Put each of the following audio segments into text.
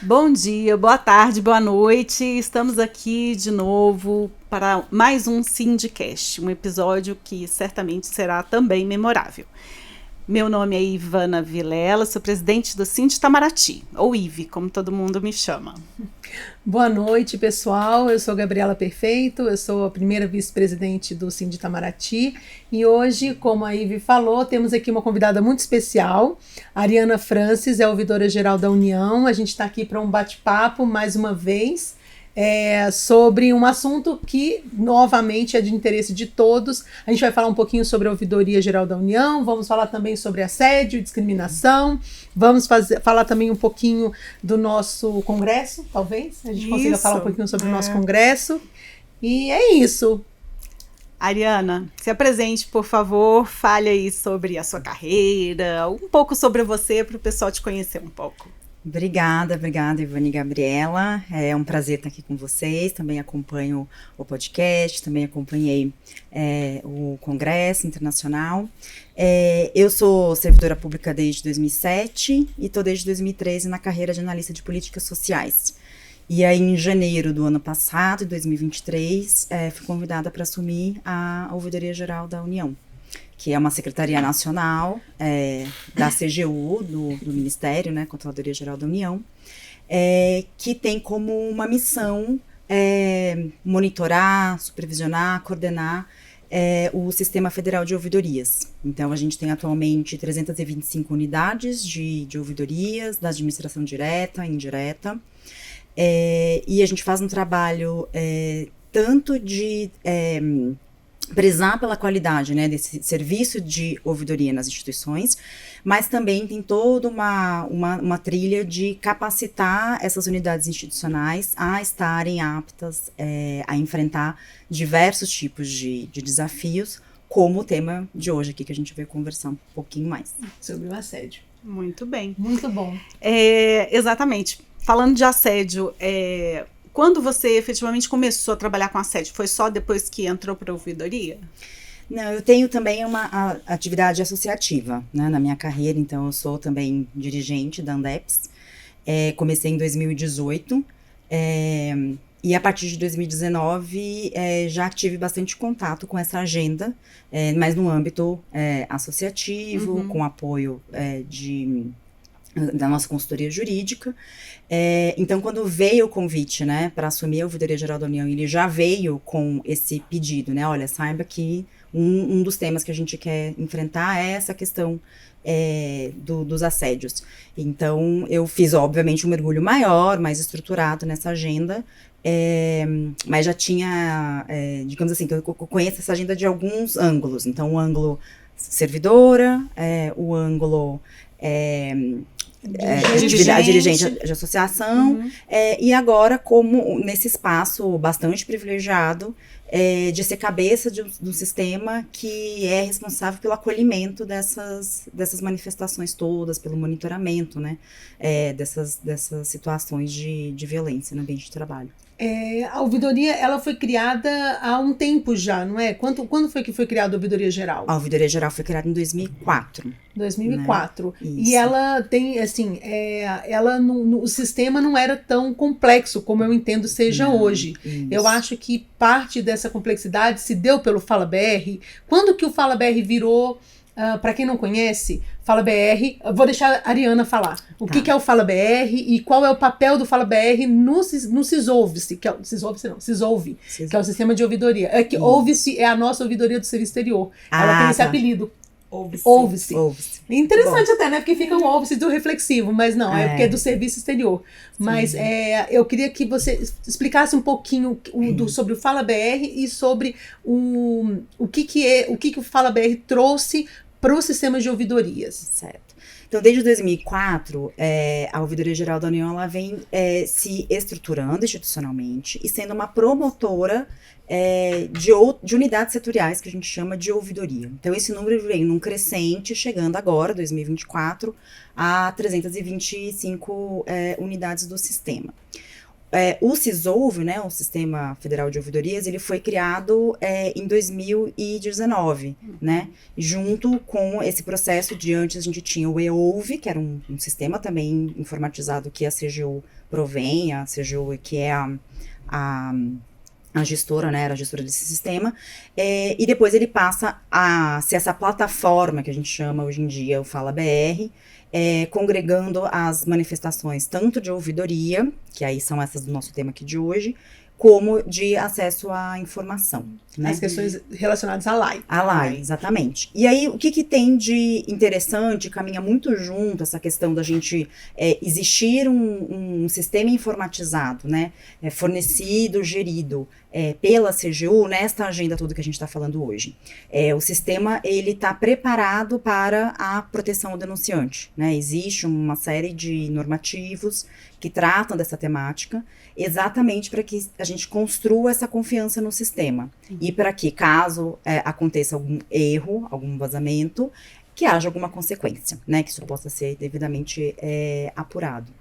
Bom dia, boa tarde, boa noite. Estamos aqui de novo para mais um Sindicast, um episódio que certamente será também memorável. Meu nome é Ivana Vilela, sou presidente do Sind Itamaraty, ou IVE, como todo mundo me chama. Boa noite, pessoal. Eu sou Gabriela Perfeito, eu sou a primeira vice-presidente do Sind Itamaraty e hoje, como a Ive falou, temos aqui uma convidada muito especial. A Ariana Francis é ouvidora-geral da União. A gente está aqui para um bate-papo, mais uma vez, sobre um assunto que, novamente, é de interesse de todos. A gente vai falar um pouquinho sobre a Ouvidoria Geral da União, vamos falar também sobre assédio e discriminação, vamos falar também um pouquinho do nosso congresso, talvez a gente consiga falar um pouquinho sobre o nosso congresso. E é isso. Ariana, se apresente, por favor, fale aí sobre a sua carreira, um pouco sobre você, para o pessoal te conhecer um pouco. Obrigada, Ivana e Gabriela. É um prazer estar aqui com vocês. Também acompanho o podcast, também acompanhei o Congresso Internacional. Eu sou servidora pública desde 2007 e estou desde 2013 na carreira de analista de políticas sociais. E aí, em janeiro do ano passado, de 2023, fui convidada para assumir a Ouvidoria Geral da União, que é uma secretaria nacional da CGU, do Ministério, né, Controladoria Geral da União, que tem como uma missão monitorar, supervisionar, coordenar o Sistema Federal de Ouvidorias. Então, a gente tem atualmente 325 unidades de ouvidorias, da administração direta e indireta, e a gente faz um trabalho tanto de prezar pela qualidade, né, desse serviço de ouvidoria nas instituições, mas também tem toda uma trilha de capacitar essas unidades institucionais a estarem aptas a enfrentar diversos tipos de desafios, como o tema de hoje aqui, que a gente vai conversar um pouquinho mais. Sobre o assédio. Muito bem. Muito bom. Exatamente. Falando de assédio, quando você efetivamente começou a trabalhar com assédio? Foi só depois que entrou para a ouvidoria? Não, eu tenho também uma atividade associativa, né, na minha carreira, então eu sou também dirigente da Andeps. Comecei em 2018 e a partir de 2019 já tive bastante contato com essa agenda, mas no âmbito associativo, com apoio da nossa consultoria jurídica. Então, quando veio o convite, né, para assumir a Ouvidoria Geral da União, ele já veio com esse pedido, né, olha, saiba que um dos temas que a gente quer enfrentar é essa questão dos assédios. Então, eu fiz, obviamente, um mergulho maior, mais estruturado nessa agenda, mas já tinha, digamos assim, que eu conheço essa agenda de alguns ângulos. Então, o ângulo servidora, o ângulo dirigente de associação, e agora como nesse espaço bastante privilegiado de ser cabeça do sistema que é responsável pelo acolhimento dessas manifestações todas, pelo monitoramento, né, dessas situações de violência no ambiente de trabalho. A ouvidoria, ela foi criada há um tempo já, não é? Quando foi que foi criada a Ouvidoria Geral? A Ouvidoria Geral foi criada em 2004. 2004. Né? E ela tem, assim, o sistema não era tão complexo como eu entendo seja hoje. Isso. Eu acho que parte dessa complexidade se deu pelo Fala BR. Quando que o Fala BR virou... para quem não conhece, Fala BR, eu vou deixar a Ariana falar. O que é o Fala BR e qual é o papel do Fala BR no Sisouve-se, que é que é o sistema de ouvidoria. Ouve-se é a nossa ouvidoria do serviço exterior. Ela tem esse apelido. Ouve-se. Interessante até, né? Porque fica um ouve-se do reflexivo, mas não, é porque é do serviço exterior. Mas eu queria que você explicasse um pouquinho sobre o Fala BR e sobre o que o Fala BR trouxe para o sistema de ouvidorias. Certo. Então, desde 2004, a Ouvidoria Geral da União ela vem se estruturando institucionalmente e sendo uma promotora de unidades setoriais que a gente chama de ouvidoria. Então, esse número vem num crescente, chegando agora, 2024, a 325 unidades do sistema. o Cisolve, né, o Sistema Federal de Ouvidorias, ele foi criado em 2019, né, junto com esse processo de antes a gente tinha o EOUV, que era um sistema também informatizado que a CGU provém, a CGU que é a gestora, né, era a gestora desse sistema, e depois ele passa a ser essa plataforma que a gente chama hoje em dia o Fala BR, congregando as manifestações tanto de ouvidoria, que aí são essas do nosso tema aqui de hoje, como de acesso à informação. Né? As questões relacionadas à LAI. A LAI, exatamente. E aí, o que tem de interessante, caminha muito junto essa questão da gente existir um sistema informatizado, né, fornecido, gerido pela CGU, nesta agenda toda que a gente está falando hoje. O sistema, ele está preparado para a proteção ao denunciante, né? Existe uma série de normativos que tratam dessa temática, exatamente para que a gente construa essa confiança no sistema. E para que, caso aconteça algum erro, algum vazamento, que haja alguma consequência, né? Que isso possa ser devidamente apurado.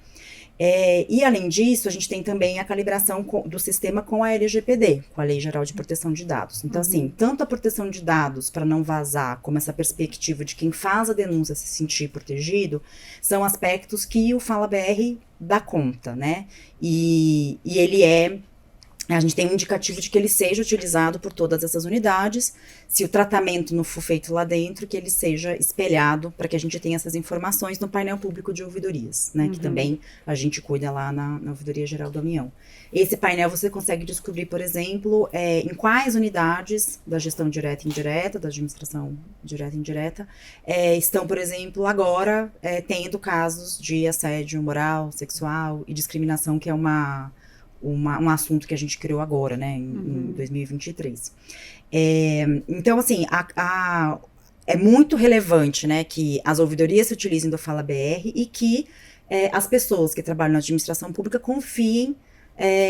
E, além disso, a gente tem também a calibração do sistema com a LGPD, com a Lei Geral de Proteção de Dados. Então, assim, tanto a proteção de dados para não vazar, como essa perspectiva de quem faz a denúncia se sentir protegido, são aspectos que o Fala BR dá conta, né? E ele a gente tem um indicativo de que ele seja utilizado por todas essas unidades, se o tratamento não for feito lá dentro, que ele seja espelhado para que a gente tenha essas informações no painel público de ouvidorias, né, que também a gente cuida lá na Ouvidoria Geral da União. Esse painel você consegue descobrir, por exemplo, em quais unidades da gestão direta e indireta, da administração direta e indireta, estão, por exemplo, agora tendo casos de assédio moral, sexual e discriminação, que é um assunto que a gente criou agora, né, em 2023. Então, assim, é muito relevante, né, que as ouvidorias se utilizem do Fala BR e que as pessoas que trabalham na administração pública confiem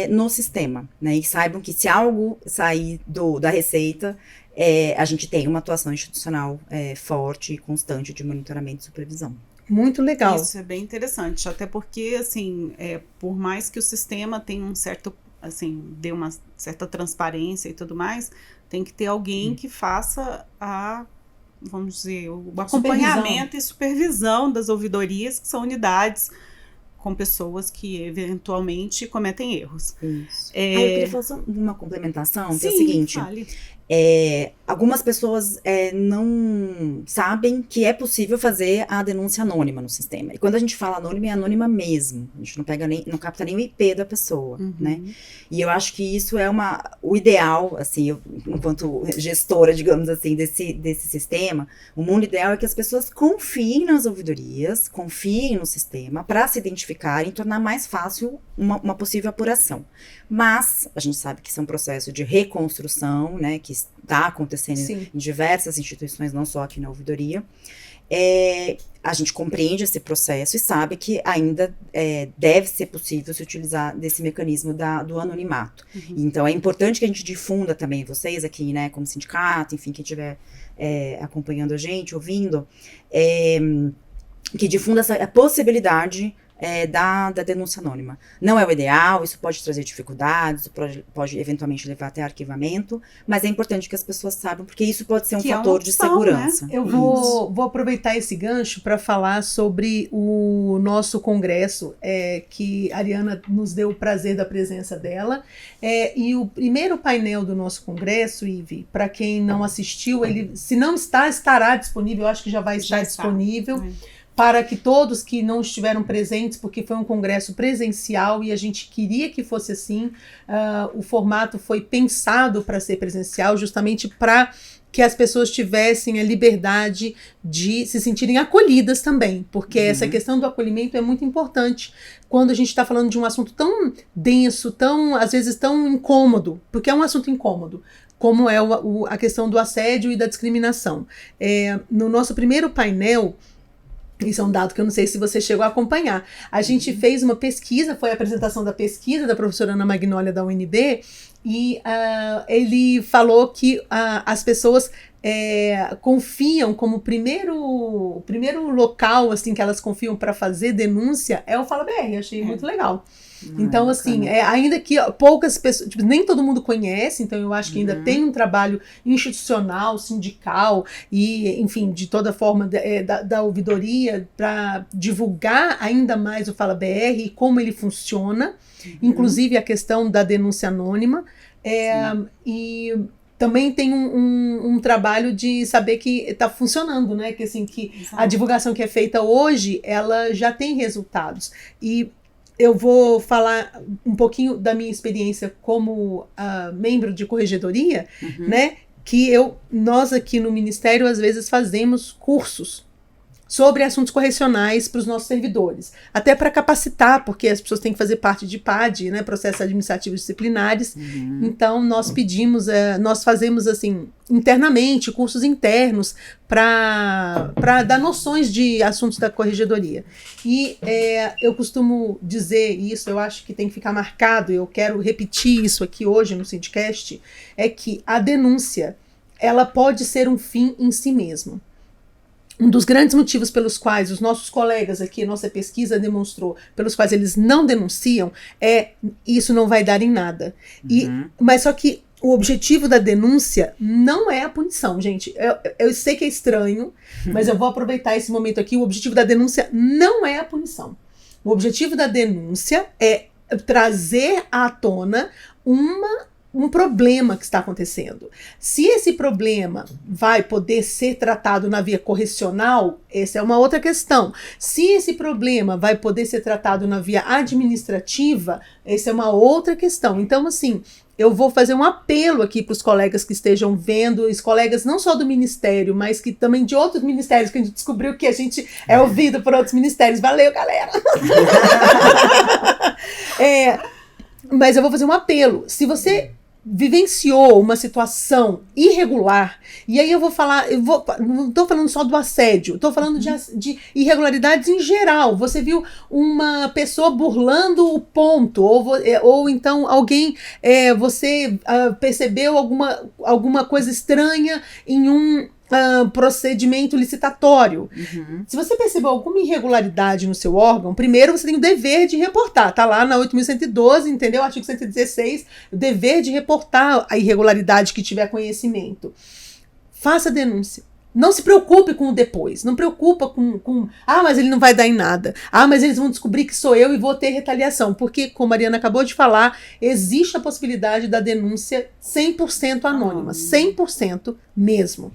no sistema, né, e saibam que se algo sair da Receita, a gente tem uma atuação institucional forte e constante de monitoramento e supervisão. Muito legal. Isso é bem interessante, até porque, assim, por mais que o sistema tenha um certo, assim, dê uma certa transparência e tudo mais, tem que ter alguém que faça vamos dizer, o acompanhamento e supervisão das ouvidorias, que são unidades com pessoas que eventualmente cometem erros. Isso. Eu queria fazer uma complementação, que é o seguinte. Fale. Algumas pessoas não sabem que é possível fazer a denúncia anônima no sistema. E quando a gente fala anônima, é anônima mesmo. A gente não capta nem o IP da pessoa, né? E eu acho que isso é o ideal, assim, enquanto gestora, digamos assim, desse sistema, o mundo ideal é que as pessoas confiem nas ouvidorias, confiem no sistema, para se identificarem e tornar mais fácil uma possível apuração. Mas a gente sabe que isso é um processo de reconstrução, né, que está acontecendo em diversas instituições, não só aqui na ouvidoria. A gente compreende esse processo e sabe que ainda deve ser possível se utilizar desse mecanismo do anonimato. Então, é importante que a gente difunda também vocês aqui, né, como sindicato, enfim, quem estiver acompanhando a gente, ouvindo, que difunda a possibilidade da denúncia anônima. Não é o ideal, isso pode trazer dificuldades, pode eventualmente levar até arquivamento, mas é importante que as pessoas saibam, porque isso pode ser um fator de segurança. Né? Eu vou aproveitar esse gancho para falar sobre o nosso congresso, que a Ariana nos deu o prazer da presença dela, e o primeiro painel do nosso congresso, Ive, para quem não assistiu, ele, se não estará disponível, eu acho que já vai estar disponível, para que todos que não estiveram presentes, porque foi um congresso presencial e a gente queria que fosse assim, o formato foi pensado para ser presencial, justamente para que as pessoas tivessem a liberdade de se sentirem acolhidas também, porque essa questão do acolhimento é muito importante quando a gente está falando de um assunto tão denso, às vezes tão incômodo, porque é um assunto incômodo, como é a questão do assédio e da discriminação. No nosso primeiro painel, isso é um dado que eu não sei se você chegou a acompanhar. A gente fez uma pesquisa, foi a apresentação da pesquisa da professora Ana Magnólia da UNB, e ele falou que as pessoas confiam como primeiro local assim que elas confiam para fazer denúncia é o Fala BR. Achei muito legal. Então, assim, ainda que poucas pessoas, tipo, nem todo mundo conhece, então eu acho que ainda tem um trabalho institucional, sindical e, enfim, de toda forma da ouvidoria para divulgar ainda mais o Fala BR e como ele funciona, inclusive a questão da denúncia anônima. E também tem um trabalho de saber que está funcionando, né? Que, assim, que a divulgação que é feita hoje, ela já tem resultados. E eu vou falar um pouquinho da minha experiência como membro de corregedoria, né? Que nós aqui no Ministério, às vezes, fazemos cursos sobre assuntos correcionais para os nossos servidores. Até para capacitar, porque as pessoas têm que fazer parte de PAD, né, processos administrativos disciplinares. Então, nós pedimos, nós fazemos, assim, internamente, cursos internos para dar noções de assuntos da corregedoria. E eu costumo dizer isso, eu acho que tem que ficar marcado, eu quero repetir isso aqui hoje no Sindicast, é que a denúncia, ela pode ser um fim em si mesmo. Um dos grandes motivos pelos quais os nossos colegas aqui, nossa pesquisa demonstrou, pelos quais eles não denunciam, isso não vai dar em nada. Mas só que o objetivo da denúncia não é a punição, gente. Eu sei que é estranho, mas eu vou aproveitar esse momento aqui. O objetivo da denúncia não é a punição. O objetivo da denúncia é trazer à tona um problema que está acontecendo. Se esse problema vai poder ser tratado na via correcional, essa é uma outra questão. Se esse problema vai poder ser tratado na via administrativa, essa é uma outra questão. Então, assim, eu vou fazer um apelo aqui para os colegas que estejam vendo, os colegas não só do Ministério, mas que também de outros ministérios, que a gente descobriu que a gente é ouvido por outros ministérios. Valeu, galera! Mas eu vou fazer um apelo. Se você vivenciou uma situação irregular, e aí eu vou falar, não estou falando só do assédio, estou falando de irregularidades em geral. Você viu uma pessoa burlando o ponto, ou então alguém, você percebeu alguma coisa estranha em um procedimento licitatório. Se você percebeu alguma irregularidade no seu órgão, primeiro você tem o dever de reportar. Tá lá na 8.112, entendeu? Artigo 116, o dever de reportar a irregularidade que tiver conhecimento. Faça a denúncia. Não se preocupe com o depois. Não preocupa com mas ele não vai dar em nada. Mas eles vão descobrir que sou eu e vou ter retaliação. Porque, como a Mariana acabou de falar, existe a possibilidade da denúncia 100% anônima. 100% mesmo.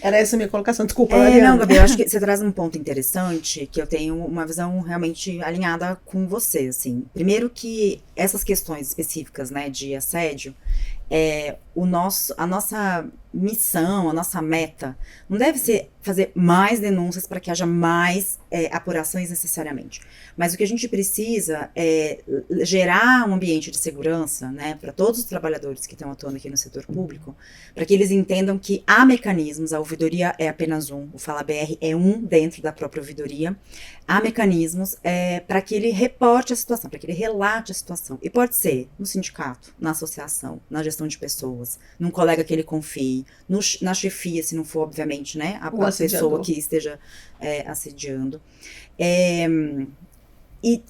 Era essa a minha colocação. Desculpa, Mariana. Não, Gabi, eu acho que você traz um ponto interessante, que eu tenho uma visão realmente alinhada com você, assim. Primeiro que essas questões específicas, né, de assédio, a nossa missão, a nossa meta, não deve ser fazer mais denúncias para que haja mais apurações necessariamente. Mas o que a gente precisa é gerar um ambiente de segurança, né, para todos os trabalhadores que estão atuando aqui no setor público, para que eles entendam que há mecanismos, a ouvidoria é apenas um, o Fala BR é um dentro da própria ouvidoria, há mecanismos para que ele reporte a situação, para que ele relate a situação. E pode ser no sindicato, na associação, na gestão de pessoas, num colega que ele confie, na chefia, se não for, obviamente, né, a pessoa que esteja assediando. E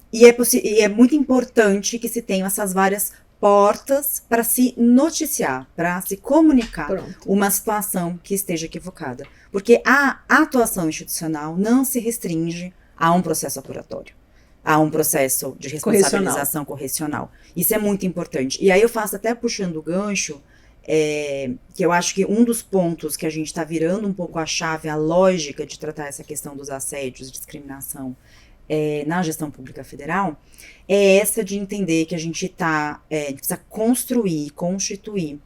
é muito importante que se tenham essas várias portas para se noticiar, para se comunicar uma situação que esteja equivocada. Porque a atuação institucional não se restringe a um processo apuratório, a um processo de responsabilização correcional. Isso é muito importante. E aí eu faço até puxando o gancho, que eu acho que um dos pontos que a gente está virando um pouco a chave, a lógica de tratar essa questão dos assédios, discriminação na gestão pública federal, é essa de entender que a gente precisa construir, constituir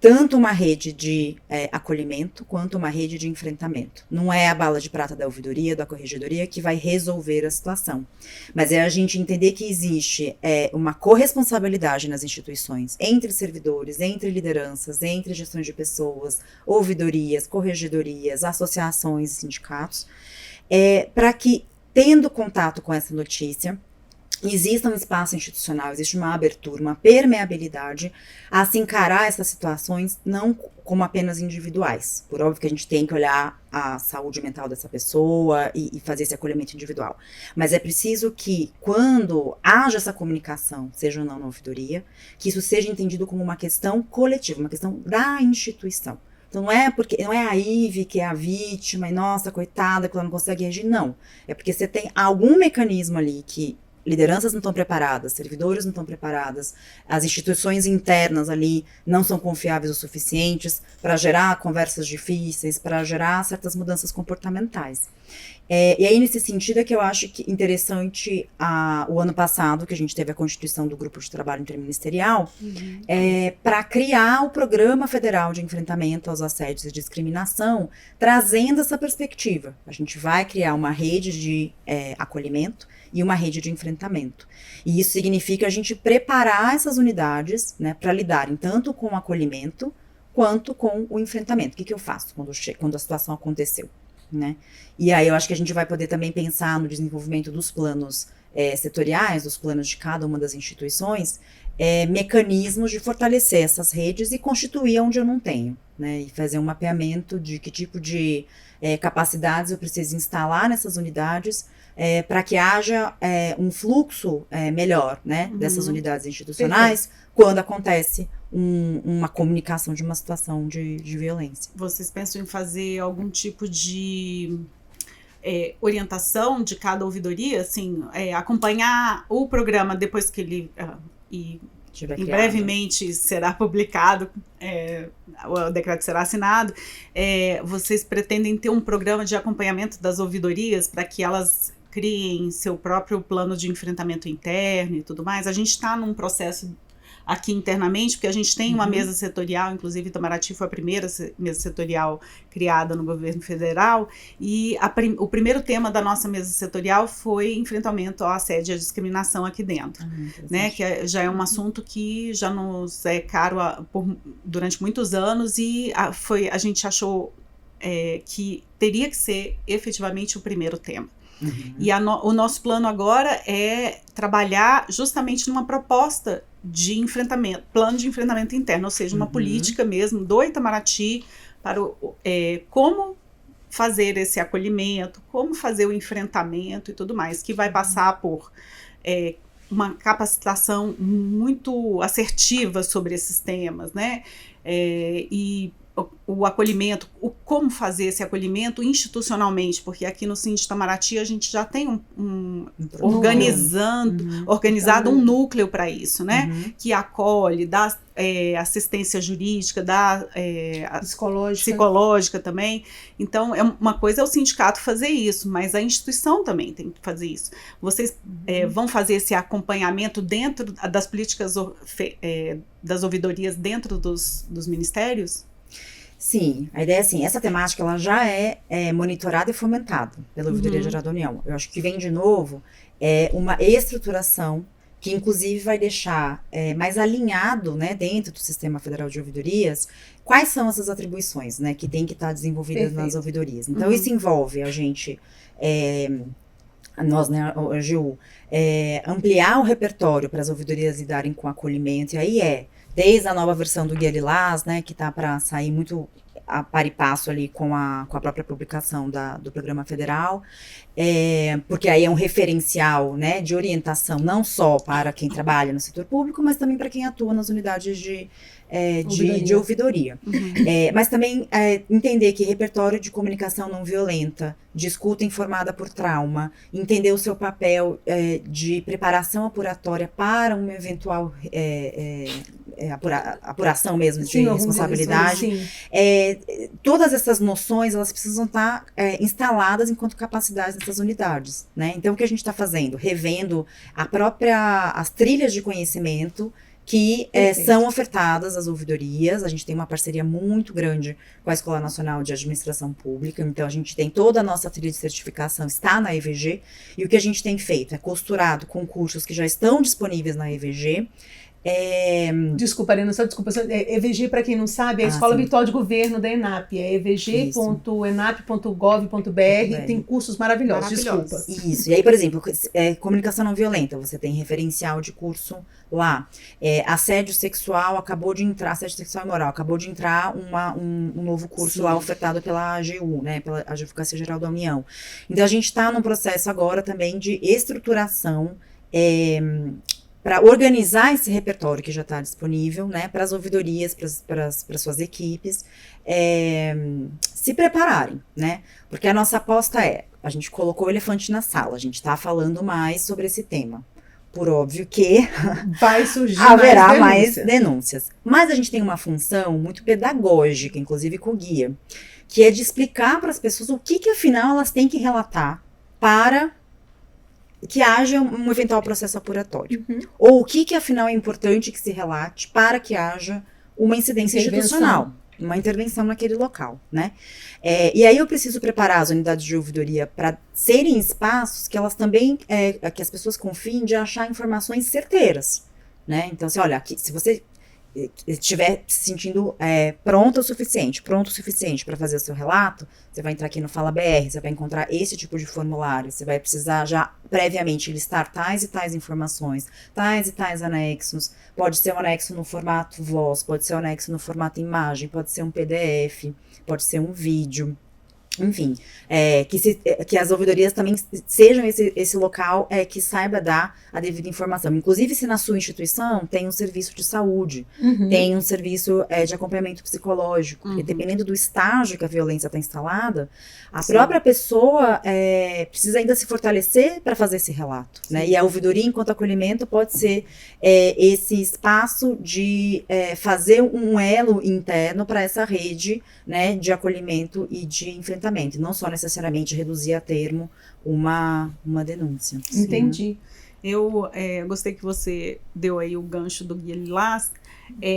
tanto uma rede de acolhimento quanto uma rede de enfrentamento. Não é a bala de prata da ouvidoria, da corregedoria que vai resolver a situação, mas é a gente entender que existe uma corresponsabilidade nas instituições, entre servidores, entre lideranças, entre gestões de pessoas, ouvidorias, corregedorias, associações e sindicatos, para que, tendo contato com essa notícia, exista um espaço institucional, existe uma abertura, uma permeabilidade a se encarar essas situações não como apenas individuais. Por óbvio que a gente tem que olhar a saúde mental dessa pessoa e fazer esse acolhimento individual. Mas é preciso que, quando haja essa comunicação, seja ou não na ouvidoria, que isso seja entendido como uma questão coletiva, uma questão da instituição. Então não é a Ive que é a vítima e nossa, coitada, que ela não consegue reagir, não. É porque você tem algum mecanismo ali que lideranças não estão preparadas, servidores não estão preparadas, as instituições internas ali não são confiáveis o suficientes para gerar conversas difíceis, para gerar certas mudanças comportamentais. E aí, nesse sentido, é que eu acho que interessante o ano passado, que a gente teve a constituição do Grupo de Trabalho Interministerial, para criar o Programa Federal de Enfrentamento aos Assédios e Discriminação, trazendo essa perspectiva. A gente vai criar uma rede de acolhimento e uma rede de enfrentamento. E isso significa a gente preparar essas unidades, né, para lidarem tanto com o acolhimento quanto com o enfrentamento. O que eu faço quando a situação aconteceu? Né? E aí eu acho que a gente vai poder também pensar no desenvolvimento dos planos setoriais, dos planos de cada uma das instituições, mecanismos de fortalecer essas redes e constituir onde eu não tenho, né? E fazer um mapeamento de que tipo de capacidades eu preciso instalar nessas unidades para que haja um fluxo melhor, né, dessas unidades institucionais quando acontece uma comunicação de uma situação de violência. Vocês pensam em fazer algum tipo de orientação de cada ouvidoria, assim, acompanhar o programa depois que ele brevemente será publicado, o decreto será assinado, vocês pretendem ter um programa de acompanhamento das ouvidorias para que elas criem seu próprio plano de enfrentamento interno e tudo mais? A gente está num processo aqui internamente, porque a gente tem uma mesa setorial, inclusive Itamaraty foi a primeira mesa setorial criada no governo federal, e o primeiro tema da nossa mesa setorial foi enfrentamento ao assédio e à discriminação aqui dentro, né, que já é um assunto que já nos é caro durante muitos anos, e a gente achou que teria que ser efetivamente o primeiro tema. E o nosso plano agora é trabalhar justamente numa proposta de enfrentamento, plano de enfrentamento interno, ou seja, uma política mesmo do Itamaraty para como fazer esse acolhimento, como fazer o enfrentamento e tudo mais, que vai passar por uma capacitação muito assertiva sobre esses temas, né? E o acolhimento, como fazer esse acolhimento institucionalmente, porque aqui no Sindi Itamaraty a gente já tem organizado um núcleo para isso, né? Que acolhe, dá assistência jurídica, dá psicológica também. Então, uma coisa é o sindicato fazer isso, mas a instituição também tem que fazer isso. Vocês vão fazer esse acompanhamento dentro das políticas das ouvidorias dentro dos ministérios? Sim, a ideia é assim, essa temática ela já é monitorada e fomentada pela Ouvidoria Geral da União. Eu acho que vem de novo uma estruturação que inclusive vai deixar mais alinhado, né, dentro do Sistema Federal de Ouvidorias, quais são essas atribuições, né, que tem que estar desenvolvidas nas ouvidorias. Então isso envolve a gente, nós, né, a AGU, ampliar o repertório para as ouvidorias lidarem com acolhimento, e aí desde a nova versão do Guia Lilás, né, que está para sair muito a par e passo ali com a própria publicação do Programa Federal, porque aí é um referencial, né, de orientação não só para quem trabalha no setor público, mas também para quem atua nas unidades de ouvidoria. Mas também entender que repertório de comunicação não violenta, de escuta informada por trauma, entender o seu papel de preparação apuratória para uma eventual apuração mesmo de responsabilidade. Todas essas noções, elas precisam estar instaladas enquanto capacidades nessas unidades, né? Então, o que a gente está fazendo? Revendo as trilhas de conhecimento que são ofertadas às ouvidorias. A gente tem uma parceria muito grande com a Escola Nacional de Administração Pública, então a gente tem toda a nossa trilha de certificação, está na EVG, e o que a gente tem feito é costurado com cursos que já estão disponíveis na EVG, Desculpa, Arena, só desculpa. EVG, para quem não sabe, é a Escola sim. Virtual de Governo da ENAP. É evg.enap.gov.br. Tem cursos maravilhosos. Desculpa. Isso. E aí, por exemplo, comunicação não violenta, você tem referencial de curso lá. Assédio sexual acabou de entrar, assédio sexual e moral, acabou de entrar um novo curso lá ofertado pela AGU, né, pela Advocacia Geral da União. Então, a gente está num processo agora também de estruturação para organizar esse repertório que já está disponível, né, para as ouvidorias, para suas equipes se prepararem, né, porque a nossa aposta a gente colocou o elefante na sala, a gente está falando mais sobre esse tema. Por óbvio que vai surgir haverá mais denúncias. Mas a gente tem uma função muito pedagógica, inclusive com o guia, que é de explicar para as pessoas o que afinal elas têm que relatar para que haja um eventual processo apuratório. Ou o que afinal é importante que se relate para que haja uma incidência institucional, uma intervenção naquele local, né? E aí eu preciso preparar as unidades de ouvidoria para serem espaços que elas também, que as pessoas confiem de achar informações certeiras, né? Então, assim, olha, aqui, se você estiver se sentindo pronto o suficiente para fazer o seu relato, você vai entrar aqui no Fala BR, você vai encontrar esse tipo de formulário, você vai precisar já previamente listar tais e tais informações, tais e tais anexos, pode ser um anexo no formato voz, pode ser um anexo no formato imagem, pode ser um PDF, pode ser um vídeo. Enfim, que as ouvidorias também sejam esse local que saiba dar a devida informação. Inclusive, se na sua instituição tem um serviço de saúde, tem um serviço de acompanhamento psicológico, porque dependendo do estágio que a violência está instalada, a própria pessoa precisa ainda se fortalecer para fazer esse relato, né? E a ouvidoria, enquanto acolhimento, pode ser esse espaço de fazer um elo interno para essa rede, né, de acolhimento e de enfrentamento, não só necessariamente reduzir a termo uma denúncia. Entendi. Eu gostei que você deu aí o gancho do Guia Lilás.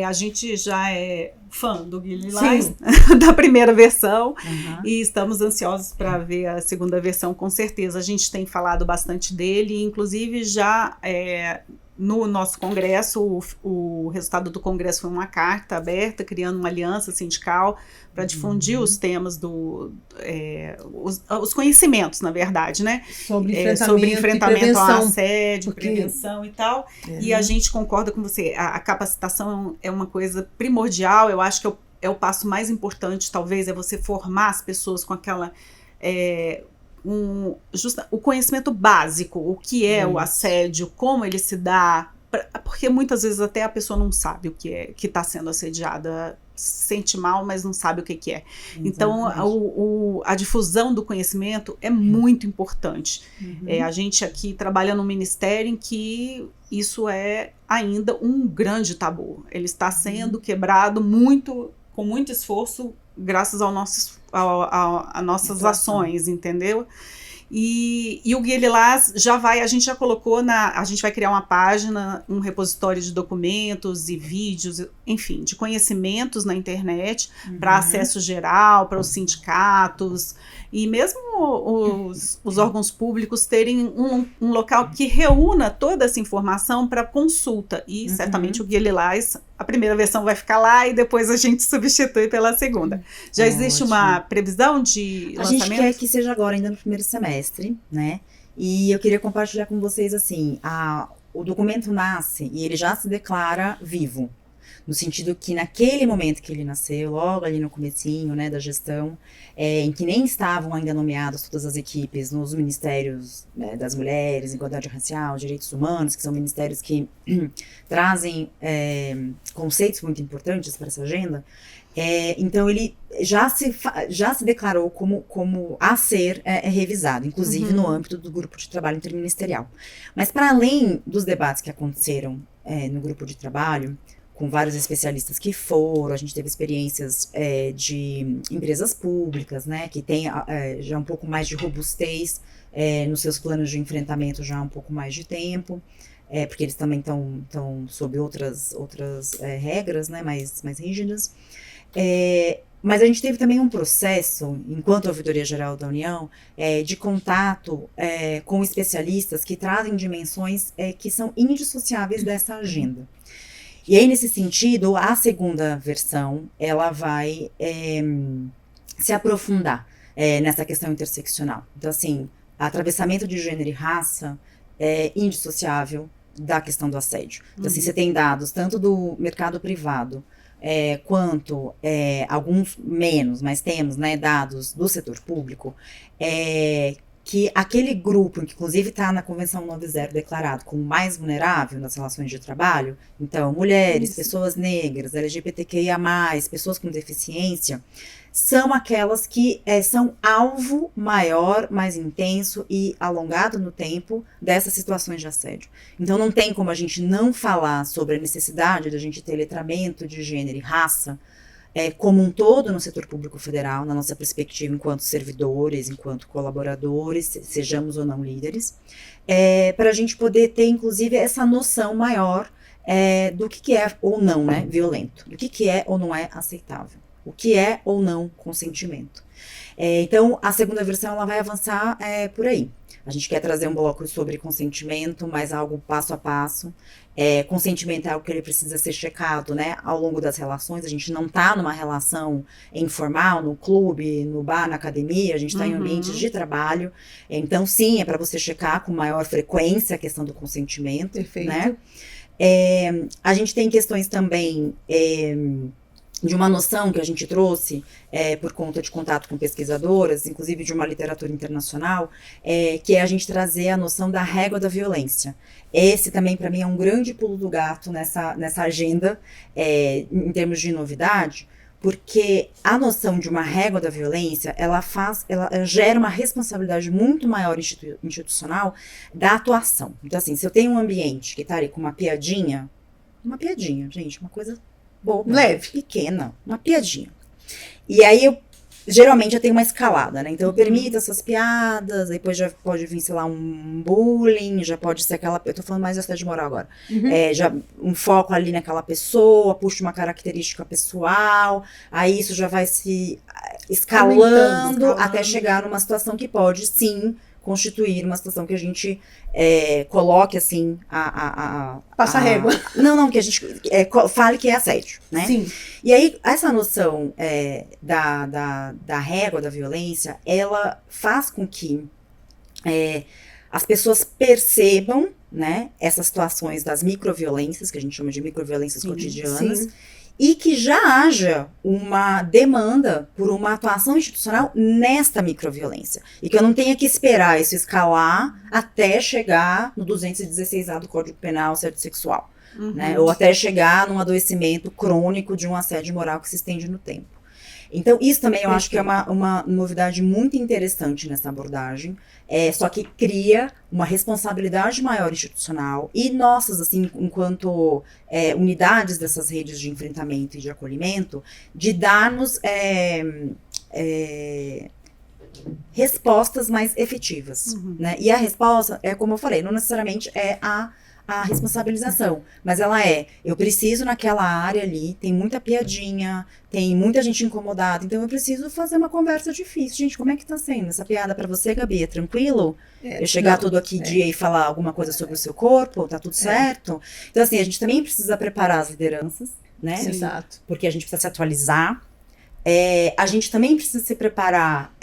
A gente já é fã do Guia Lilás, da primeira versão, e estamos ansiosos para ver a segunda versão, com certeza. A gente tem falado bastante dele, inclusive já no nosso congresso, o resultado do congresso foi uma carta aberta, criando uma aliança sindical para difundir os temas os conhecimentos, na verdade, né? Sobre enfrentamento ao assédio, prevenção e tal. E a gente concorda com você, a capacitação é uma coisa primordial, eu acho que é o passo mais importante, talvez, é você formar as pessoas com aquela... o conhecimento básico, o que é o assédio, como ele se dá, porque muitas vezes até a pessoa não sabe o que é que está sendo assediada, se sente mal, mas não sabe o que é. Exatamente. Então a difusão do conhecimento é muito importante. A gente aqui trabalha num ministério em que isso é ainda um grande tabu. Ele está sendo quebrado com muito esforço, graças a nossas ações, entendeu? E o Guia Lilás a gente já colocou a gente vai criar uma página, um repositório de documentos e vídeos, enfim, de conhecimentos na internet, para acesso geral, para os sindicatos, e mesmo os órgãos públicos terem um local que reúna toda essa informação para consulta, e certamente o Guia Lilás, a primeira versão vai ficar lá e depois a gente substitui pela segunda. Já existe uma previsão de lançamento? A gente quer que seja agora, ainda no primeiro semestre, né? E eu queria compartilhar com vocês, assim, o documento nasce e ele já se declara vivo. No sentido que naquele momento que ele nasceu, logo ali no comecinho, né, da gestão, em que nem estavam ainda nomeadas todas as equipes nos ministérios, né, das mulheres, igualdade racial, direitos humanos, que são ministérios que trazem conceitos muito importantes para essa agenda, então ele já se declarou como a ser revisado, inclusive no âmbito do grupo de trabalho interministerial. Mas para além dos debates que aconteceram no grupo de trabalho, com vários especialistas que foram, a gente teve experiências de empresas públicas, né, que tem já um pouco mais de robustez nos seus planos de enfrentamento já há um pouco mais de tempo, porque eles também estão sob outras regras, né, mais rígidas. Mas a gente teve também um processo, enquanto Ouvidoria Geral da União, de contato com especialistas que trazem dimensões que são indissociáveis dessa agenda. E aí, nesse sentido, a segunda versão, ela vai se aprofundar nessa questão interseccional. Então, assim, atravessamento de gênero e raça é indissociável da questão do assédio. Então, assim, você tem dados tanto do mercado privado, quanto alguns menos, mas temos, né, dados do setor público, que aquele grupo, que inclusive está na Convenção 90 declarado como mais vulnerável nas relações de trabalho, então, mulheres, pessoas negras, LGBTQIA+, pessoas com deficiência, são aquelas que são alvo maior, mais intenso e alongado no tempo dessas situações de assédio. Então, não tem como a gente não falar sobre a necessidade da gente ter letramento de gênero e raça como um todo no setor público federal, na nossa perspectiva enquanto servidores, enquanto colaboradores, sejamos ou não líderes, para a gente poder ter, inclusive, essa noção maior do que é ou não, né, violento, do que é ou não é aceitável, o que é ou não consentimento. Então, a segunda versão ela vai avançar por aí. A gente quer trazer um bloco sobre consentimento, mas algo passo a passo. Consentimento é algo que ele precisa ser checado, né, ao longo das relações. A gente não está numa relação informal, no clube, no bar, na academia, a gente está em ambientes de trabalho. Então, sim, é para você checar com maior frequência a questão do consentimento. Perfeito. Né? A gente tem questões também de uma noção que a gente trouxe por conta de contato com pesquisadoras, inclusive de uma literatura internacional, que é a gente trazer a noção da régua da violência. Esse também, para mim, é um grande pulo do gato nessa agenda, em termos de novidade, porque a noção de uma régua da violência, ela gera uma responsabilidade muito maior institucional da atuação. Então, assim, se eu tenho um ambiente que está ali com uma piadinha, gente, uma coisa boba, leve, pequena, uma piadinha. E aí geralmente eu tenho uma escalada, né? Então eu permito essas piadas, depois já pode vir, sei lá, um bullying, já pode ser aquela, eu tô falando mais de assédio moral agora, já um foco ali naquela pessoa, puxa uma característica pessoal, aí isso já vai se escalando até chegar numa situação que pode sim constituir uma situação que a gente coloque assim passa a régua. Não, que a gente fale que é assédio, né? Sim. E aí, essa noção da régua da violência, ela faz com que as pessoas percebam, né, essas situações das microviolências, que a gente chama de microviolências cotidianas, sim. E que já haja uma demanda por uma atuação institucional nesta microviolência. E que eu não tenha que esperar isso escalar até chegar no 216A do Código Penal, assédio sexual. Né? Ou até chegar num adoecimento crônico de um assédio moral que se estende no tempo. Então, isso também eu acho que é uma novidade muito interessante nessa abordagem, só que cria uma responsabilidade maior institucional e nossas, assim, enquanto unidades dessas redes de enfrentamento e de acolhimento, de dar-nos respostas mais efetivas. Né? E a resposta, como eu falei, não necessariamente é a responsabilização, mas ela eu preciso naquela área ali, tem muita piadinha, tem muita gente incomodada, então eu preciso fazer uma conversa difícil. Gente, como é que tá sendo essa piada pra você, Gabi? É tranquilo? Eu chegar todo aqui dia e falar alguma coisa sobre o seu corpo? Tá tudo certo? Então, assim, a gente também precisa preparar as lideranças, né? Sim. Exato. Porque a gente precisa se atualizar. A gente também precisa se preparar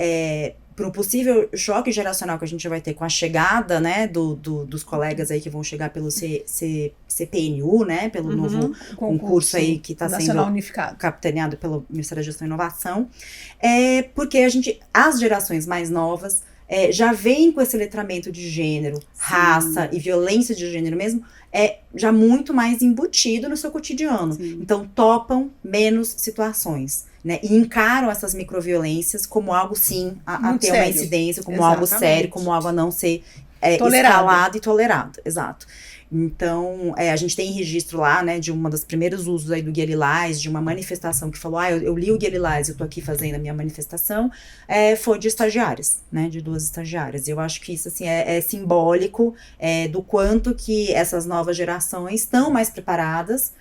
para um possível choque geracional que a gente vai ter com a chegada, né, dos colegas aí que vão chegar pelo CPNU, né, pelo novo concurso aí que está sendo unificado, capitaneado pelo Ministério da Gestão e Inovação, porque as gerações mais novas já vêm com esse letramento de gênero, raça e violência de gênero mesmo, já muito mais embutido no seu cotidiano. Sim. Então, topam menos situações. Né, e encaram essas microviolências como algo, sim, a ter sério. Uma incidência, como algo sério, como algo a não ser escalado e tolerado. Exato. Então, a gente tem registro lá, né, de uma dos primeiros usos aí do Guia Lilás, de uma manifestação que falou, eu li o Guia Lilás, eu tô aqui fazendo a minha manifestação, foi de estagiárias, né, de 2 estagiárias. E eu acho que isso, assim, é simbólico do quanto que essas novas gerações estão mais preparadas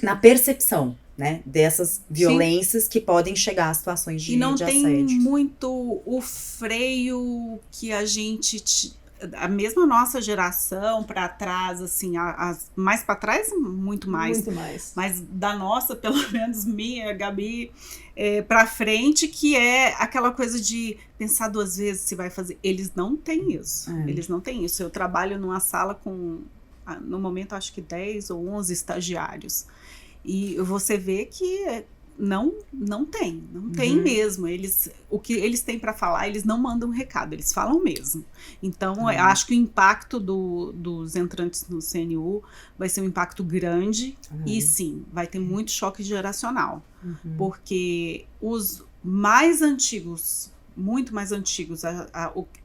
na percepção, né, dessas violências que podem chegar a situações de assédio. E não tem muito o freio que a gente a mesma nossa geração para trás, assim, mais para trás, muito mais. Muito mais. Mas da nossa, pelo menos minha, Gabi, para frente, que é aquela coisa de pensar 2 vezes se vai fazer. Eles não têm isso. Eles não têm isso. Eu trabalho numa sala com, no momento, acho que 10 ou 11 estagiários. E você vê que não tem mesmo. O que eles têm para falar, eles não mandam recado, eles falam mesmo. Então, eu acho que o impacto dos entrantes no CNU vai ser um impacto grande e sim, vai ter muito choque geracional. Porque os mais antigos, muito mais antigos,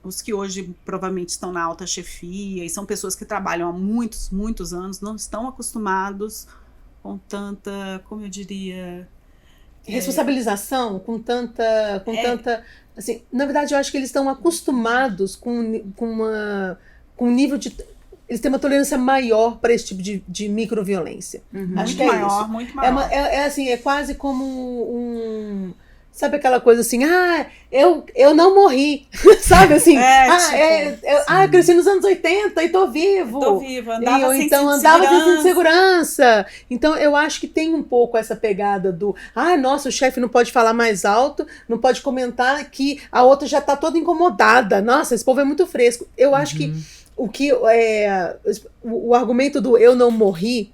os que hoje provavelmente estão na alta chefia e são pessoas que trabalham há muitos, muitos anos, não estão acostumados com tanta, como eu diria... responsabilização, com tanta, assim, na verdade eu acho que eles estão acostumados com um nível de, eles têm uma tolerância maior para esse tipo de microviolência. Acho muito que maior, muito maior. Assim, é quase como sabe aquela coisa assim, eu não morri, sabe assim, eu cresci nos anos 80 e tô vivo. Andava sem então andava sem cinto de segurança. Então eu acho que tem um pouco essa pegada do, nossa, o chefe não pode falar mais alto, não pode comentar que a outra já tá toda incomodada. Nossa, esse povo é muito fresco. Eu acho que o argumento do eu não morri,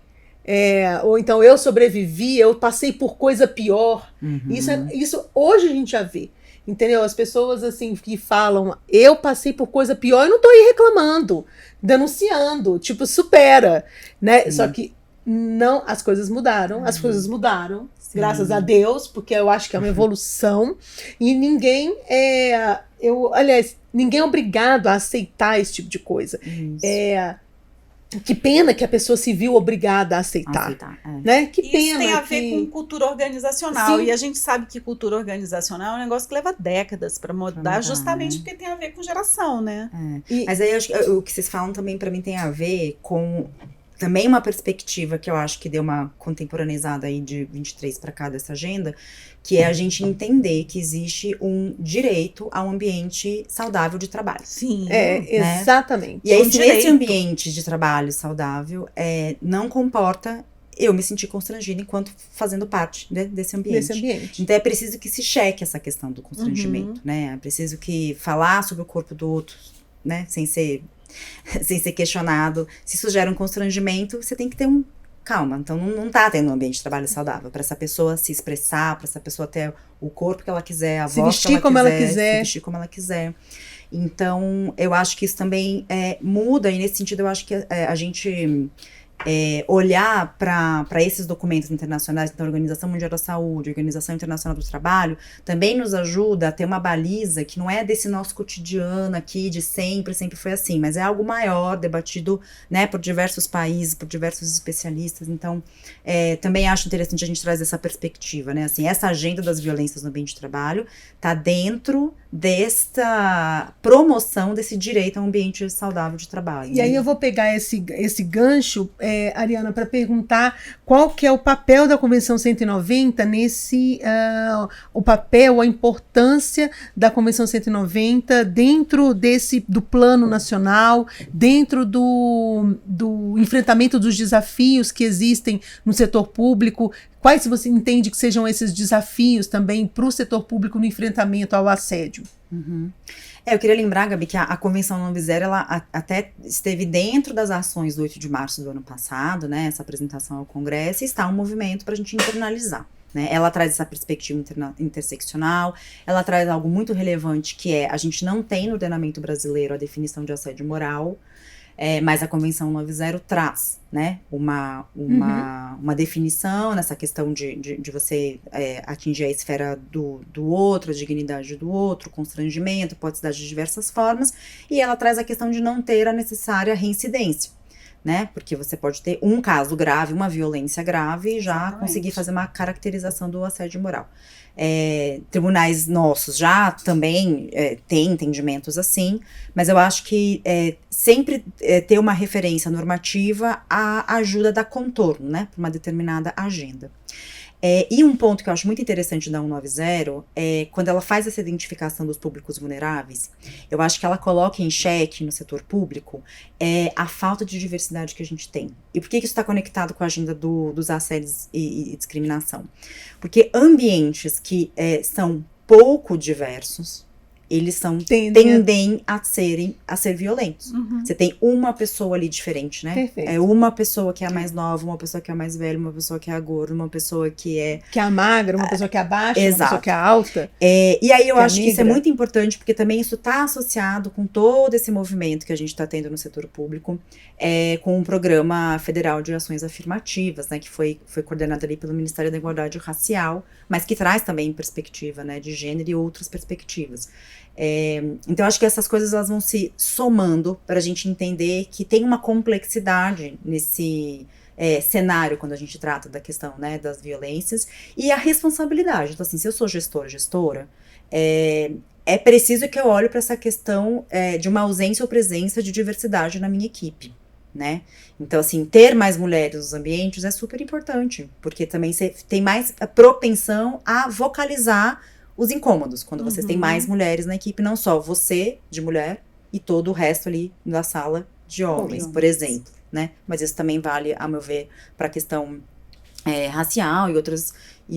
ou então eu sobrevivi, eu passei por coisa pior. Isso hoje a gente já vê, entendeu? As pessoas assim que falam, eu passei por coisa pior, eu não tô aí reclamando, denunciando, tipo, supera, né? Só que não, as coisas mudaram, graças a Deus, porque eu acho que é uma evolução e ninguém ninguém é obrigado a aceitar esse tipo de coisa. Que pena que a pessoa se viu obrigada a aceitar. Né? Que isso pena. Tem a ver com cultura organizacional. Sim. E a gente sabe que cultura organizacional é um negócio que leva décadas para mudar, justamente porque tem a ver com geração, né? Mas aí acho que o que vocês falam também para mim tem a ver com também uma perspectiva que eu acho que deu uma contemporaneizada aí de 23 para cá dessa agenda, que é a gente entender que existe um direito a um ambiente saudável de trabalho. Sim. Exatamente. E aí, se esse ambiente de trabalho saudável não comporta eu me sentir constrangida enquanto fazendo parte desse ambiente. Então é preciso que se cheque essa questão do constrangimento, né? É preciso que falar sobre o corpo do outro, né? Sem ser questionado. Se isso gera um constrangimento, você tem que ter calma. Então não tá tendo um ambiente de trabalho saudável para essa pessoa se expressar, para essa pessoa ter o corpo que ela quiser, a voz que ela quiser, se vestir como ela quiser. Então eu acho que isso também muda, e nesse sentido eu acho que a gente olhar para esses documentos internacionais da Organização Mundial da Saúde, Organização Internacional do Trabalho, também nos ajuda a ter uma baliza que não é desse nosso cotidiano aqui, de sempre foi assim, mas é algo maior, debatido, né, por diversos países, por diversos especialistas. Então, também acho interessante a gente trazer essa perspectiva, né, assim, essa agenda das violências no ambiente de trabalho está dentro desta promoção desse direito a um ambiente saudável de trabalho. E aí eu vou pegar esse gancho, Ariana, para perguntar qual que é o papel da Convenção 190 o papel, a importância da Convenção 190 dentro do plano nacional, dentro do enfrentamento dos desafios que existem no setor público. Quais você entende que sejam esses desafios também para o setor público no enfrentamento ao assédio? Eu queria lembrar, Gabi, que a Convenção 90, ela até esteve dentro das ações do 8 de março do ano passado, né, essa apresentação ao Congresso, e está um movimento para a gente internalizar. Né? Ela traz essa perspectiva interseccional, ela traz algo muito relevante, que a gente não tem no ordenamento brasileiro a definição de assédio moral, mas a Convenção 90 traz, né, uma definição nessa questão de você atingir a esfera do outro, a dignidade do outro, o constrangimento, pode se dar de diversas formas, e ela traz a questão de não ter a necessária reincidência, né, porque você pode ter um caso grave, uma violência grave, e já conseguir fazer uma caracterização do assédio moral. Tribunais nossos já também têm entendimentos assim, mas eu acho que sempre ter uma referência normativa ajuda a dar contorno, né, para uma determinada agenda. E um ponto que eu acho muito interessante da 190 é quando ela faz essa identificação dos públicos vulneráveis, eu acho que ela coloca em xeque no setor público a falta de diversidade que a gente tem. E por que isso está conectado com a agenda dos assédios e discriminação? Porque ambientes que são pouco diversos, eles tendem a ser violentos. Você tem uma pessoa ali diferente, né? Perfeito. É uma pessoa que é a mais nova, uma pessoa que é a mais velha, uma pessoa que é a gorda, uma pessoa que é... Que é a magra, uma pessoa que é a baixa, Exato. uma pessoa que é a alta. E aí eu acho que negra. isso é muito importante, porque também isso está associado com todo esse movimento que a gente está tendo no setor público, com um programa federal de ações afirmativas, né? Que foi coordenado ali pelo Ministério da Igualdade Racial, mas que traz também perspectiva, né, de gênero e outras perspectivas. Então, acho que essas coisas elas vão se somando para a gente entender que tem uma complexidade nesse cenário quando a gente trata da questão, né, das violências e a responsabilidade. Então, assim, se eu sou gestora, é preciso que eu olhe para essa questão de uma ausência ou presença de diversidade na minha equipe, né? Então, assim, ter mais mulheres nos ambientes é super importante, porque também você tem mais a propensão a vocalizar os incômodos, quando vocês têm mais mulheres na equipe, não só você, de mulher, e todo o resto ali da sala de homens, por exemplo, né? Mas isso também vale, a meu ver, para a questão racial e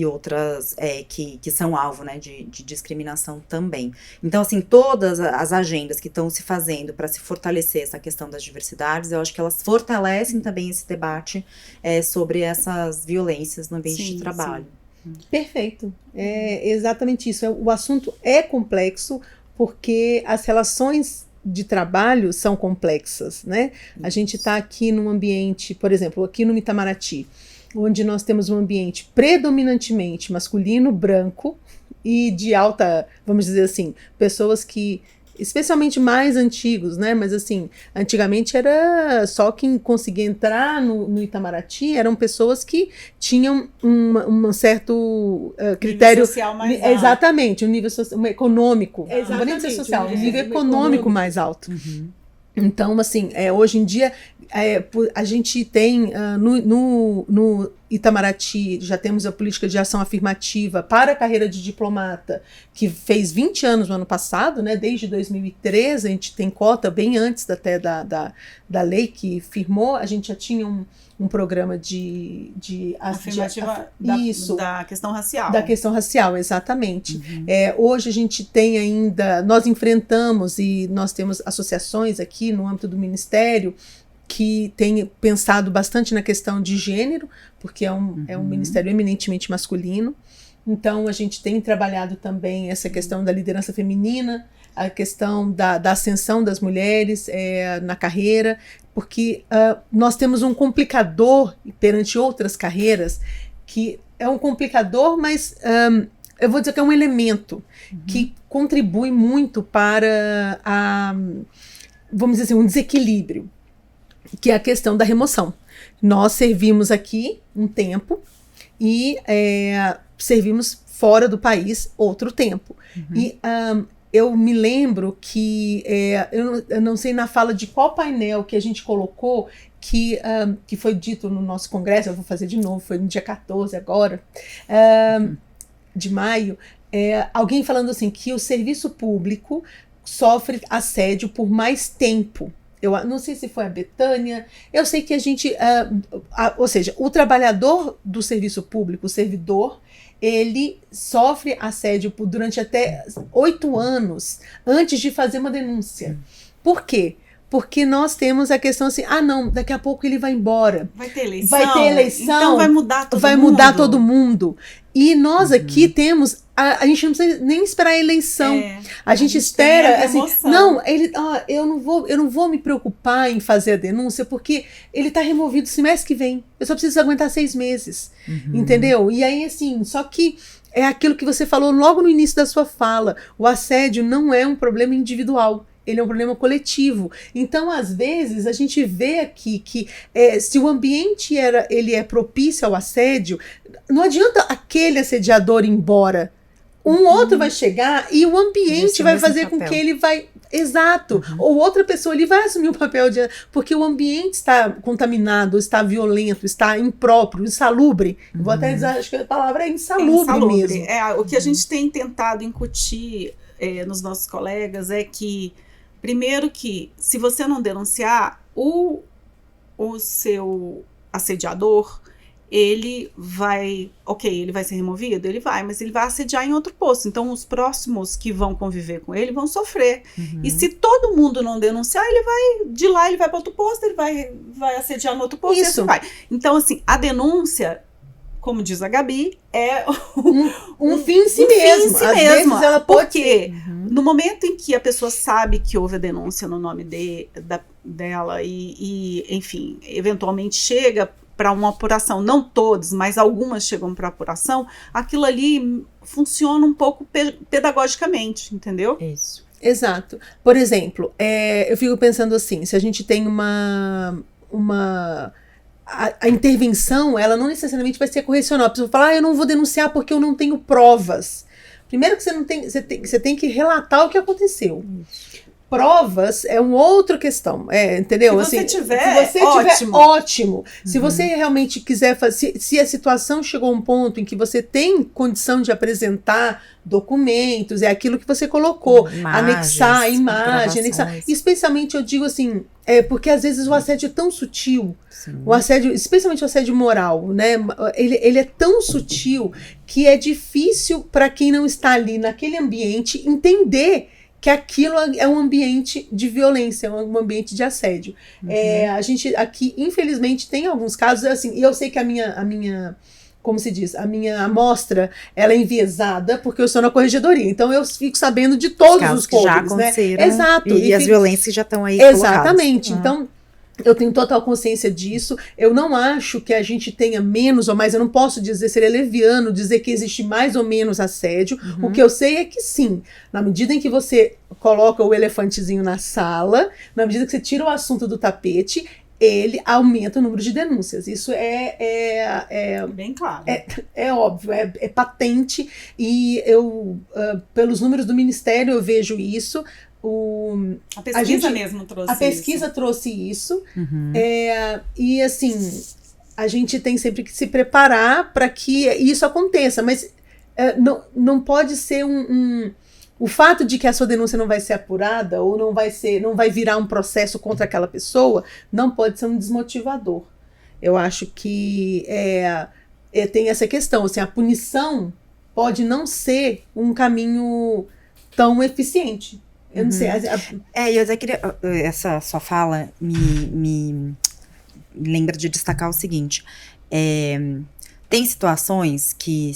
outras que são alvo, né, de discriminação também. Então, assim, todas as agendas que estão se fazendo para se fortalecer essa questão das diversidades, eu acho que elas fortalecem também esse debate sobre essas violências no ambiente de trabalho. Sim. Perfeito, é exatamente isso. O assunto é complexo porque as relações de trabalho são complexas, né? A gente está aqui num ambiente, por exemplo, aqui no Itamaraty, onde nós temos um ambiente predominantemente masculino, branco e de alta, vamos dizer assim, pessoas que, especialmente mais antigos, né? Mas assim, antigamente era só quem conseguia entrar no Itamaraty eram pessoas que tinham um certo critério nível social mais alto. Exatamente, um nível econômico. Exatamente, não vou nem dizer social, um nível econômico mais alto. Então, assim, hoje em dia a gente tem no Itamaraty, já temos a política de ação afirmativa para a carreira de diplomata, que fez 20 anos no ano passado, né? Desde 2013, a gente tem cota bem antes até da lei que firmou, a gente já tinha um programa de afirmativa da questão racial. Da questão racial, exatamente. Hoje a gente tem ainda, nós enfrentamos e nós temos associações aqui no âmbito do Ministério que tem pensado bastante na questão de gênero, porque é um ministério eminentemente masculino. Então, a gente tem trabalhado também essa questão da liderança feminina, a questão da ascensão das mulheres na carreira, porque nós temos um complicador perante outras carreiras, que é um complicador, mas eu vou dizer que é um elemento que contribui muito para vamos dizer assim, um desequilíbrio, que é a questão da remoção. Nós servimos aqui um tempo e servimos fora do país outro tempo. E eu me lembro que, eu não sei na fala de qual painel que a gente colocou, que foi dito no nosso congresso, eu vou fazer de novo, foi no dia 14 agora, de maio, alguém falando assim, que o serviço público sofre assédio por mais tempo. Eu não sei se foi a Betânia, eu sei que a gente, ou seja, o trabalhador do serviço público, o servidor, ele sofre assédio durante até 8 anos antes de fazer uma denúncia. Por quê? Porque nós temos a questão assim, não, daqui a pouco ele vai embora. Vai ter eleição. Então vai mudar todo mundo. Vai mudar todo mundo. E nós aqui temos, a gente não precisa nem esperar a eleição. A gente espera, assim, não, eu não vou me preocupar em fazer a denúncia, porque ele está removido semestre que vem. Eu só preciso aguentar 6 meses. Entendeu? E aí, assim, só que é aquilo que você falou logo no início da sua fala. O assédio não é um problema individual. Ele é um problema coletivo. Então, às vezes, a gente vê aqui que se o ambiente ele é propício ao assédio, não adianta aquele assediador ir embora. Um outro vai chegar e o ambiente vai fazer com que ele Exato. Ou outra pessoa ali vai assumir o papel de... Porque o ambiente está contaminado, está violento, está impróprio, insalubre. Vou até dizer, acho que a palavra é insalubre mesmo. O que a gente tem tentado incutir nos nossos colegas é que, primeiro que, se você não denunciar, o seu assediador, ele vai ser removido? Ele vai, mas ele vai assediar em outro posto. Então, os próximos que vão conviver com ele vão sofrer. E se todo mundo não denunciar, de lá ele vai para outro posto, ele vai assediar no outro posto. Isso. E assim vai. Então, assim, a denúncia, como diz a Gabi, é um fim em si mesmo. Às vezes ela pode porque no momento em que a pessoa sabe que houve a denúncia no nome dela e, enfim, eventualmente chega para uma apuração, não todos, mas algumas chegam para apuração, aquilo ali funciona um pouco pedagogicamente, entendeu? Isso. Exato. Por exemplo, eu fico pensando assim, se a gente tem a intervenção, ela não necessariamente vai ser correcional. A pessoa fala, eu não vou denunciar porque eu não tenho provas. Primeiro que você tem que relatar o que aconteceu. Provas é uma outra questão, entendeu? Se você assim, tiver, ótimo. Se você realmente quiser fazer, se a situação chegou a um ponto em que você tem condição de apresentar documentos, é aquilo que você colocou, anexar a imagem, especialmente eu digo assim, porque às vezes o assédio é tão sutil, o assédio, especialmente o assédio moral, né? Ele é tão sutil que é difícil para quem não está ali naquele ambiente entender que aquilo é um ambiente de violência, um ambiente de assédio. A gente aqui, infelizmente, tem alguns casos, assim, e eu sei que a minha, como se diz, a minha amostra, ela é enviesada, porque eu estou na corregedoria, então eu fico sabendo de todos os que já podres, né? Exato. E as violências já estão aí exatamente, então... Eu tenho total consciência disso. Eu não acho que a gente tenha menos ou mais. Eu não posso dizer, seria leviano dizer que existe mais ou menos assédio. O que eu sei é que sim. Na medida em que você coloca o elefantezinho na sala, na medida que você tira o assunto do tapete, ele aumenta o número de denúncias. Isso é bem claro. É óbvio, é patente. E eu, pelos números do Ministério, eu vejo isso. A pesquisa mesmo trouxe isso. A pesquisa trouxe isso. E assim, a gente tem sempre que se preparar para que isso aconteça, mas não pode ser o fato de que a sua denúncia não vai ser apurada ou não vai virar um processo contra aquela pessoa, não pode ser um desmotivador. Eu acho que tem essa questão, assim, a punição pode não ser um caminho tão eficiente. Eu não sei. Eu até queria. Essa sua fala me lembra de destacar o seguinte: tem situações que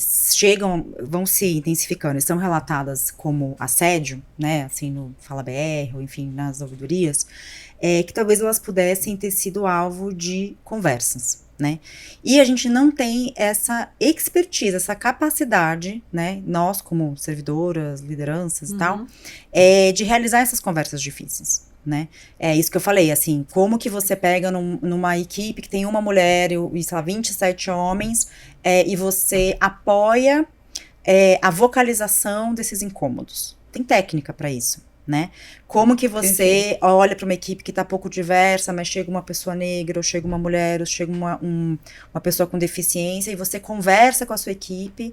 vão se intensificando e são relatadas como assédio, né? Assim, no Fala BR, ou enfim, nas ouvidorias, que talvez elas pudessem ter sido alvo de conversas. Né? E a gente não tem essa expertise, essa capacidade, né, nós como servidoras, lideranças e tal, de realizar essas conversas difíceis, né? É isso que eu falei, assim, como que você pega numa equipe que tem uma mulher e sei lá, 27 homens, e você apoia a vocalização desses incômodos. Tem técnica para isso. Né? Como que você olha para uma equipe que está pouco diversa, mas chega uma pessoa negra, ou chega uma mulher, ou chega uma pessoa com deficiência, e você conversa com a sua equipe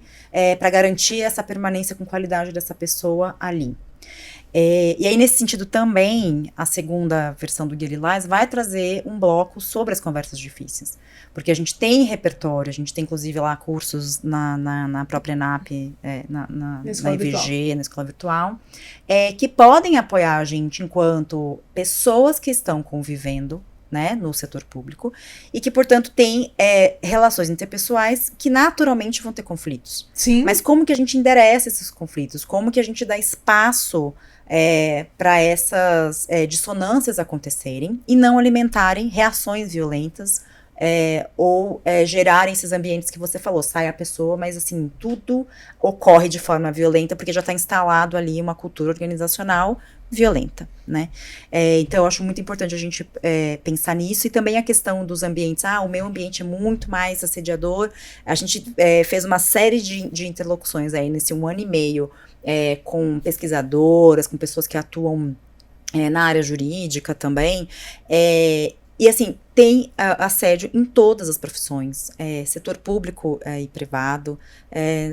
para garantir essa permanência com qualidade dessa pessoa ali. E aí, nesse sentido também, a segunda versão do Guia Lilás vai trazer um bloco sobre as conversas difíceis. Porque a gente tem repertório, a gente tem inclusive lá cursos na própria ENAP, na IVG, na escola virtual, que podem apoiar a gente enquanto pessoas que estão convivendo, né, no setor público, e que, portanto, têm relações interpessoais que naturalmente vão ter conflitos. Sim. Mas como que a gente endereça esses conflitos? Como que a gente dá espaço para essas dissonâncias acontecerem e não alimentarem reações violentas ou gerarem esses ambientes que você falou, sai a pessoa, mas assim, tudo ocorre de forma violenta porque já está instalado ali uma cultura organizacional violenta, né? Então eu acho muito importante a gente pensar nisso, e também a questão dos ambientes. O meu ambiente é muito mais assediador. A gente fez uma série de interlocuções aí nesse 1 ano e meio com pesquisadoras, com pessoas que atuam na área jurídica também, e assim, tem assédio em todas as profissões, setor público e privado,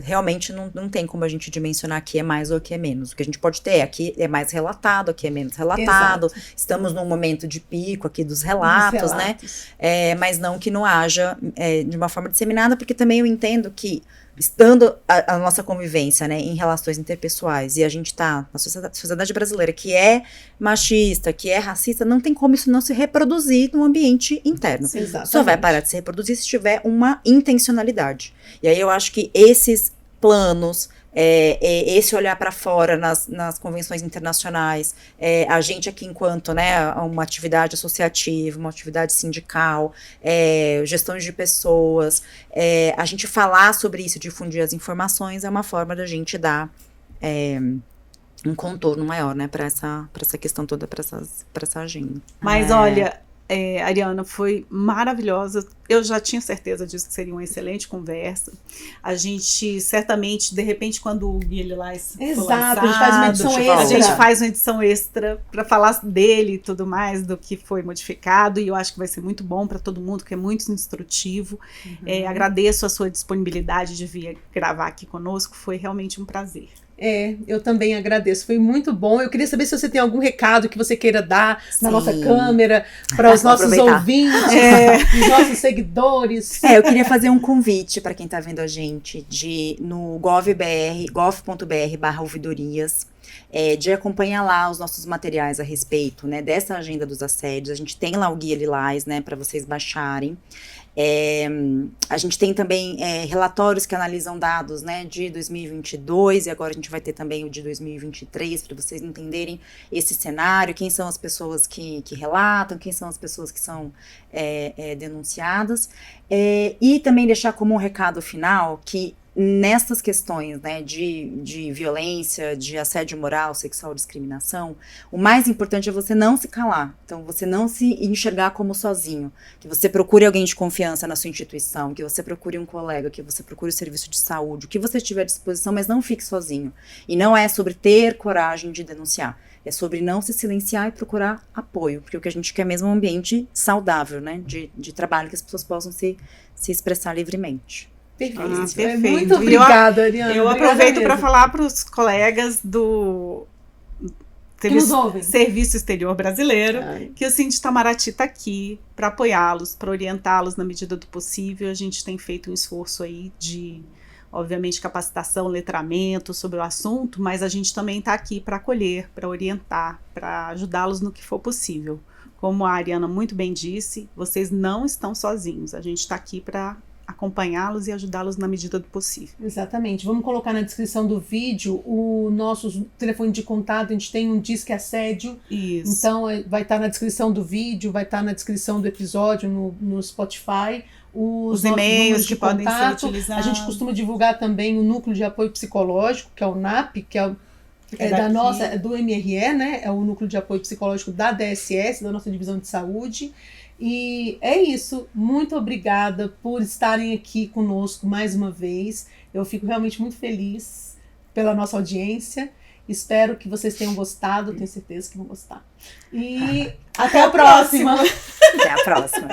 realmente não tem como a gente dimensionar aqui é mais ou aqui é menos. O que a gente pode ter aqui é mais relatado, aqui é menos relatado. Exato. Estamos num momento de pico aqui dos relatos, né? Mas não que não haja de uma forma disseminada, porque também eu entendo que estando a nossa convivência, né, em relações interpessoais, e a gente tá na sociedade brasileira que é machista, que é racista, não tem como isso não se reproduzir no ambiente interno. Sim, só vai parar de se reproduzir se tiver uma intencionalidade. E aí eu acho que esses planos, esse olhar para fora nas convenções internacionais, a gente aqui enquanto, né, uma atividade associativa, uma atividade sindical, gestão de pessoas, a gente falar sobre isso, difundir as informações, é uma forma da gente dar um contorno maior, né, para essa questão toda, para essa agenda. Mas olha, Ariana, foi maravilhosa. Eu já tinha certeza disso, que seria uma excelente conversa. A gente, certamente, de repente, quando o Guia Lilás for lançado, a gente faz uma edição extra. A gente faz uma edição extra para falar dele e tudo mais, do que foi modificado, e eu acho que vai ser muito bom para todo mundo, que é muito instrutivo. Agradeço a sua disponibilidade de vir gravar aqui conosco, foi realmente um prazer. Eu também agradeço, foi muito bom. Eu queria saber se você tem algum recado que você queira dar na nossa câmera, para os nossos ouvintes, os nossos seguidores. Eu queria fazer um convite para quem está vendo a gente no gov.br/ouvidorias, de acompanhar lá os nossos materiais a respeito, né, dessa agenda dos assédios. A gente tem lá o Guia Lilás, né, para vocês baixarem. A gente tem também relatórios que analisam dados, né, de 2022, e agora a gente vai ter também o de 2023, para vocês entenderem esse cenário, quem são as pessoas que relatam, quem são as pessoas que são denunciadas, e também deixar como um recado final que nessas questões, né, de violência, de assédio moral, sexual, discriminação, o mais importante é você não se calar. Então, você não se enxergar como sozinho. Que você procure alguém de confiança na sua instituição, que você procure um colega, que você procure o serviço de saúde, o que você tiver à disposição, mas não fique sozinho. E não é sobre ter coragem de denunciar. É sobre não se silenciar e procurar apoio. Porque o que a gente quer mesmo é um ambiente saudável, né, de trabalho, que as pessoas possam se expressar livremente. Perfeito. Muito obrigada, Ariana. Eu aproveito para falar para os colegas do Serviço Exterior Brasileiro que o Cindy Itamaraty está aqui para apoiá-los, para orientá-los na medida do possível. A gente tem feito um esforço aí de, obviamente, capacitação, letramento sobre o assunto, mas a gente também está aqui para acolher, para orientar, para ajudá-los no que for possível. Como a Ariana muito bem disse, vocês não estão sozinhos. A gente está aqui para acompanhá-los e ajudá-los na medida do possível. Exatamente. Vamos colocar na descrição do vídeo o nosso telefone de contato. A gente tem um Disque Assédio. Isso. Então vai estar na descrição do vídeo, vai estar na descrição do episódio no Spotify. Os e-mails que podem ser utilizados. A gente costuma divulgar também o Núcleo de Apoio Psicológico, que é o NAP, que é do MRE, né? É o Núcleo de Apoio Psicológico da DSS, da nossa Divisão de Saúde. E é isso, muito obrigada por estarem aqui conosco mais uma vez. Eu fico realmente muito feliz pela nossa audiência. Espero que vocês tenham gostado, tenho certeza que vão gostar. E até a próxima! Até a próxima!